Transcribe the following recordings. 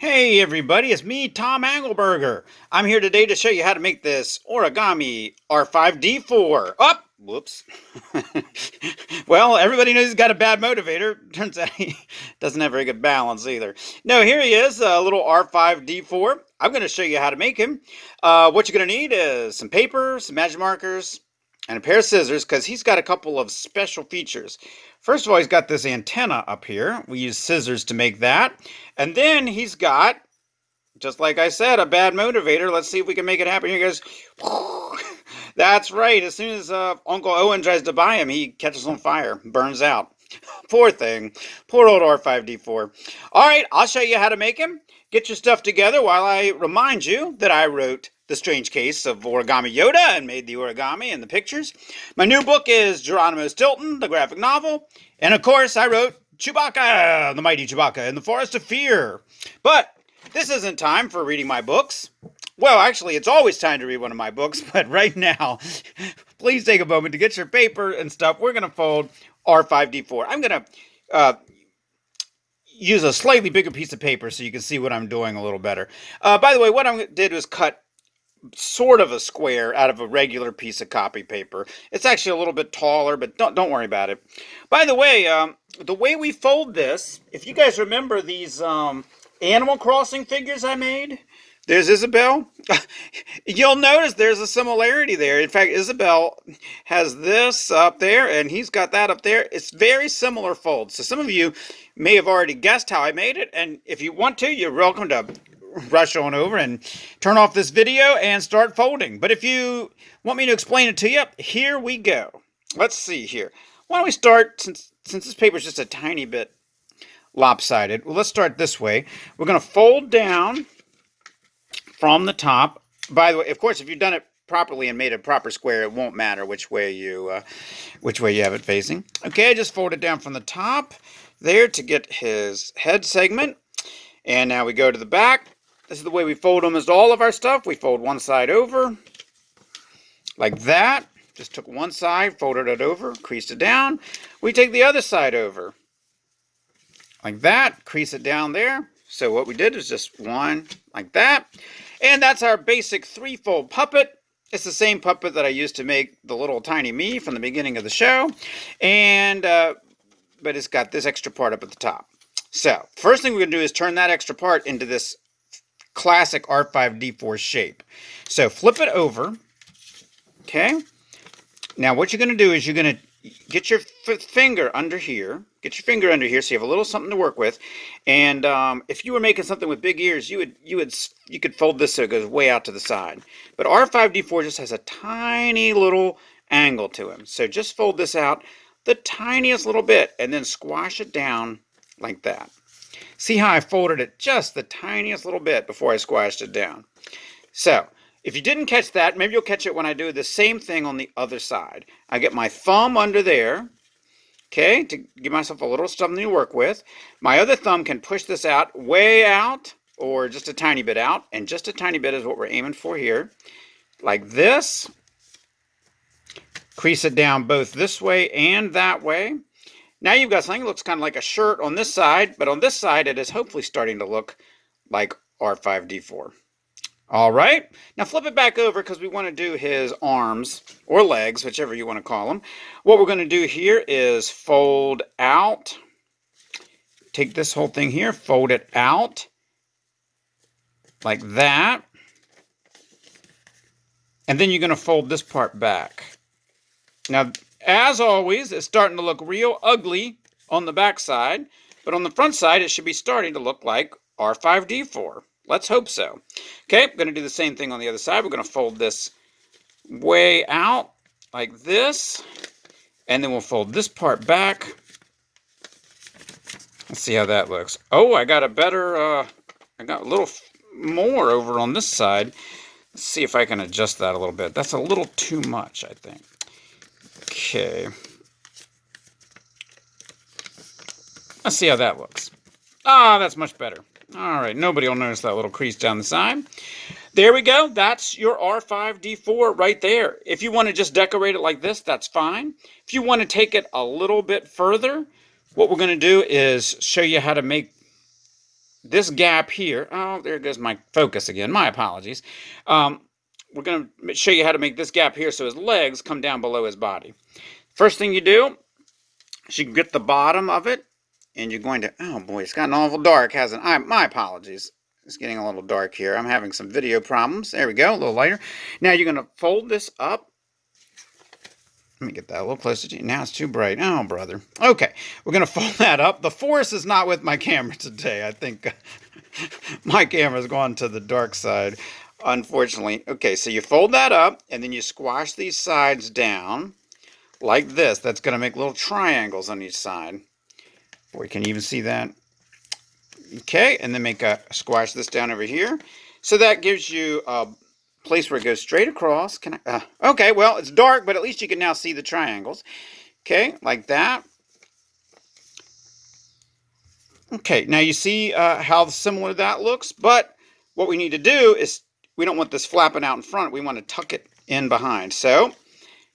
Hey everybody, it's me, Tom Angleberger. I'm here today to show you how to make this Origami R5-D4. Up! Whoops. Well, everybody knows he's got a bad motivator. Turns out he doesn't have very good balance either. No, here he is, a little R5-D4. I'm going to show you how to make him. What you're going to need is some paper, some magic markers, and a pair of scissors because he's got a couple of special features. First of all, he's got this antenna up here. We use scissors to make that. And then he's got, just like I said, a bad motivator. Let's see if we can make it happen. Here he goes. That's right. As soon as Uncle Owen tries to buy him, he catches on fire, burns out. Poor thing. Poor old R5-D4. All right, I'll show you how to make him. Get your stuff together while I remind you that I wrote The Strange Case of Origami Yoda and made the origami and the pictures. My new book is Geronimo Stilton, the graphic novel. And of course, I wrote Chewbacca, the mighty Chewbacca, in the Forest of Fear. But this isn't time for reading my books. Well, actually, it's always time to read one of my books, but right now, please take a moment to get your paper and stuff. We're going to fold R5-D4. I'm going to use a slightly bigger piece of paper so you can see what I'm doing a little better. By the way, what I did was cut sort of a square out of a regular piece of copy paper. It's actually a little bit taller, but don't worry about it. By the way we fold this, if you guys remember these Animal Crossing figures I made, there's Isabel. You'll notice there's a similarity there. In fact, Isabel has this up there, and he's got that up there. It's very similar folds. So some of you may have already guessed how I made it, and if you want to, you're welcome to rush on over and turn off this video and start folding. But if you want me to explain it to you, here we go. Let's see here. Why don't we start, since this paper is just a tiny bit lopsided, well, let's start this way. We're going to fold down from the top. By the way, of course, if you've done it properly and made a proper square, it won't matter which way you have it facing. Okay, I just fold it down from the top there to get his head segment. And now we go to the back. This is the way we fold almost all of our stuff. We fold one side over like that. Just took one side, folded it over, creased it down. We take the other side over like that, crease it down there. So what we did is just one like that. And that's our basic three-fold puppet. It's the same puppet that I used to make the little tiny me from the beginning of the show. And but it's got this extra part up at the top. So first thing we're going to do is turn that extra part into this classic R5-D4 shape. So flip it over. Okay. Now what you're going to do is you're going to get your finger under here. Get your finger under here so you have a little something to work with. And if you were making something with big ears, you could fold this so it goes way out to the side. But R5-D4 just has a tiny little angle to him. So just fold this out the tiniest little bit and then squash it down like that. See how I folded it just the tiniest little bit before I squashed it down. So if you didn't catch that, maybe you'll catch it when I do the same thing on the other side. I get my thumb under there, okay, to give myself a little something to work with. My other thumb can push this out, way out, or just a tiny bit out, and just a tiny bit is what we're aiming for here. Like this. Crease it down both this way and that way. Now you've got something that looks kind of like a shirt on this side, but on this side it is hopefully starting to look like R5-D4. All right, now flip it back over because we want to do his arms or legs, whichever you want to call them. What we're going to do here is fold out. Take this whole thing here, fold it out like that. And then you're going to fold this part back. Now, as always, it's starting to look real ugly on the back side, but on the front side, it should be starting to look like R5-D4. Let's hope so. Okay, I'm going to do the same thing on the other side. We're going to fold this way out like this, and then we'll fold this part back. Let's see how that looks. Oh, I got a better, I got a little more over on this side. Let's see if I can adjust that a little bit. That's a little too much, I think. Okay. Let's see how that looks. Ah, that's much better. All right, nobody will notice that little crease down the side. There we go. That's your R5-D4 right there. If you want to just decorate it like this, that's fine. If you want to take it a little bit further, what we're going to do is show you how to make this gap here. Oh, there goes my focus again. My apologies. We're going to show you how to make this gap here so his legs come down below his body. First thing you do is you get the bottom of it, and you're going to, oh boy, it's gotten awful dark, hasn't it? My apologies. It's getting a little dark here. I'm having some video problems. There we go, a little lighter. Now you're going to fold this up. Let me get that a little closer to you. Now it's too bright. Oh, brother. Okay, we're going to fold that up. The force is not with my camera today. I think my camera's gone to the dark side, unfortunately. Okay, so you fold that up, and then you squash these sides down like this. That's going to make little triangles on each side. Boy, can you even see that? Okay, and then squash this down over here. So that gives you a place where it goes straight across. Okay, well, it's dark, but at least you can now see the triangles. Okay, like that. Okay, now you see how similar that looks, but what we need to do is, we don't want this flapping out in front. We want to tuck it in behind. So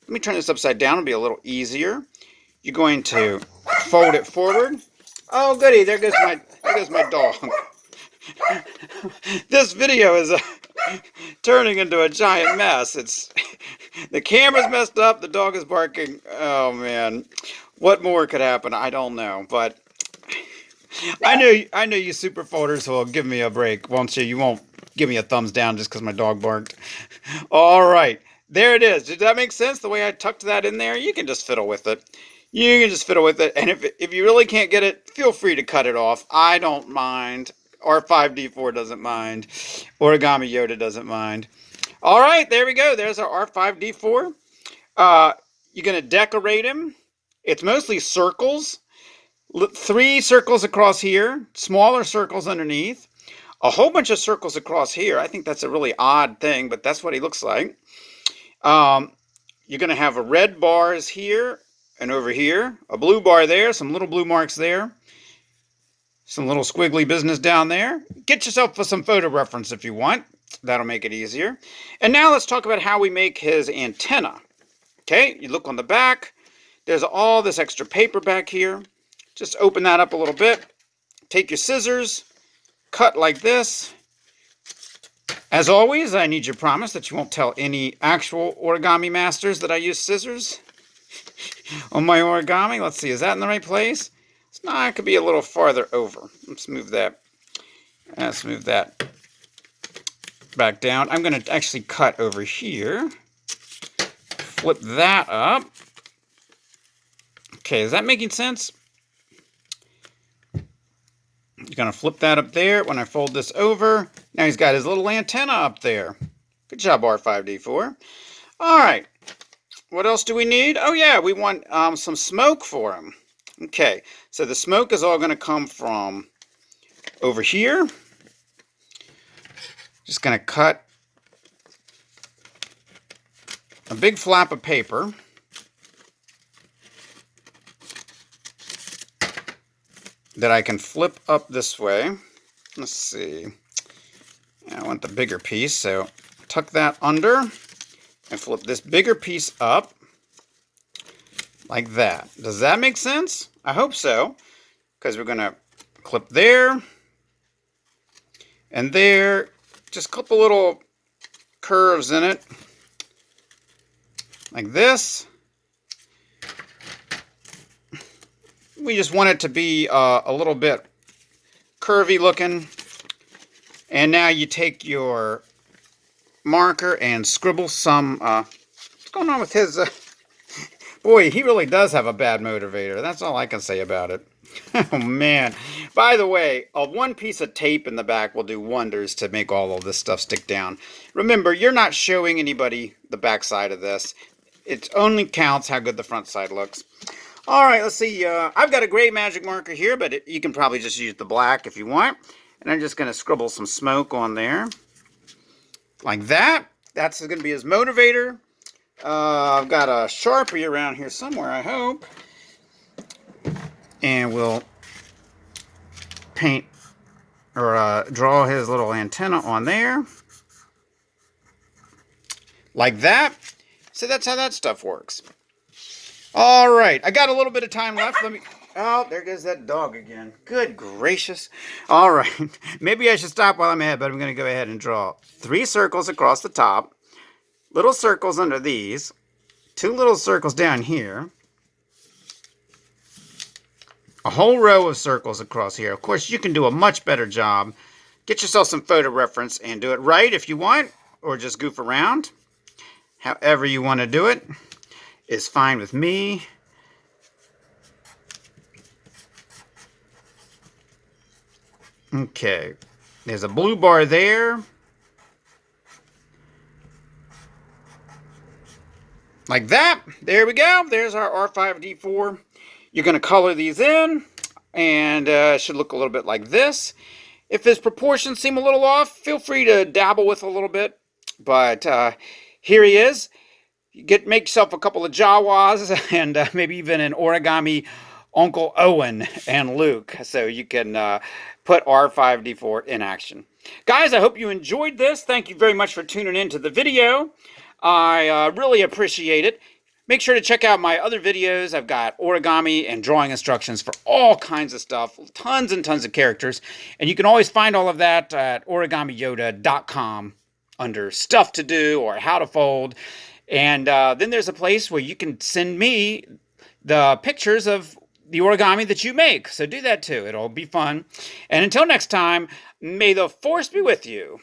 let me turn this upside down. It'll be a little easier. You're going to fold it forward. Oh, goody, there goes my dog. This video is turning into a giant mess. The camera's messed up, the dog is barking. Oh man, what more could happen? I don't know, but I know you super folders will give me a break, won't you? You won't give me a thumbs down just because my dog barked. All right, there it is. Did that make sense? The way I tucked that in there, you can just fiddle with it. You can just fiddle with it, and if you really can't get it, feel free to cut it off. I don't mind. R5-D4 doesn't mind. Origami Yoda doesn't mind. All right, there we go. There's our R5-D4. You're going to decorate him. It's mostly circles. 3 circles across here, smaller circles underneath, a whole bunch of circles across here. I think that's a really odd thing, but that's what he looks like. You're going to have a red bars here and over here, a blue bar there, some little blue marks there, some little squiggly business down there. Get yourself some photo reference if you want. That'll make it easier. And now let's talk about how we make his antenna. Okay, you look on the back. There's all this extra paper back here. Just open that up a little bit. Take your scissors, cut like this. As always, I need your promise that you won't tell any actual origami masters that I use scissors on my origami. Let's see, is that in the right place? No, it could be a little farther over. Let's move that. Let's move that back down. I'm going to actually cut over here. Flip that up. Okay, is that making sense? You're going to flip that up there. When I fold this over, now he's got his little antenna up there. Good job, R5-D4. All right. What else do we need? Oh, yeah, we want some smoke for him. Okay, so the smoke is all going to come from over here. Just going to cut a big flap of paper. That I can flip up this way. Let's see. I want the bigger piece, so tuck that under and flip this bigger piece up like that. Does that make sense? I hope so, because we're going to clip there and there. Just a couple little curves in it like this. We just want it to be a little bit curvy looking. And now you take your marker and scribble some, what's going on with his, boy, he really does have a bad motivator. That's all I can say about it. Oh man. By the way, one piece of tape in the back will do wonders to make all of this stuff stick down. Remember, you're not showing anybody the back side of this. It only counts how good the front side looks. All right, let's see. I've got a gray magic marker here, but you can probably just use the black if you want. And I'm just going to scribble some smoke on there. Like that. That's going to be his motivator. I've got a Sharpie around here somewhere, I hope. And we'll paint or draw his little antenna on there. Like that. So that's how that stuff works. All right, I got a little bit of time left. Oh, there goes that dog again. Good gracious. All right. Maybe I should stop while I'm ahead, but I'm going to go ahead and draw 3 circles across the top, little circles under these, 2 little circles down here, a whole row of circles across here. Of course, you can do a much better job. Get yourself some photo reference and do it right if you want, or just goof around. However you want to do it is fine with me. Okay, there's a blue bar there. Like that. There we go. There's our R5-D4. You're going to color these in, and it should look a little bit like this. If his proportions seem a little off, feel free to dabble with a little bit. But here he is. Make yourself a couple of Jawas and maybe even an origami Uncle Owen and Luke, so you can put R5-D4 in action. Guys, I hope you enjoyed this. Thank you very much for tuning in to the video. I really appreciate it. Make sure to check out my other videos. I've got origami and drawing instructions for all kinds of stuff, tons and tons of characters, and you can always find all of that at origamiyoda.com under stuff to do or how to fold. And then there's a place where you can send me the pictures of the origami that you make. So do that too. It'll be fun. And until next time, may the force be with you.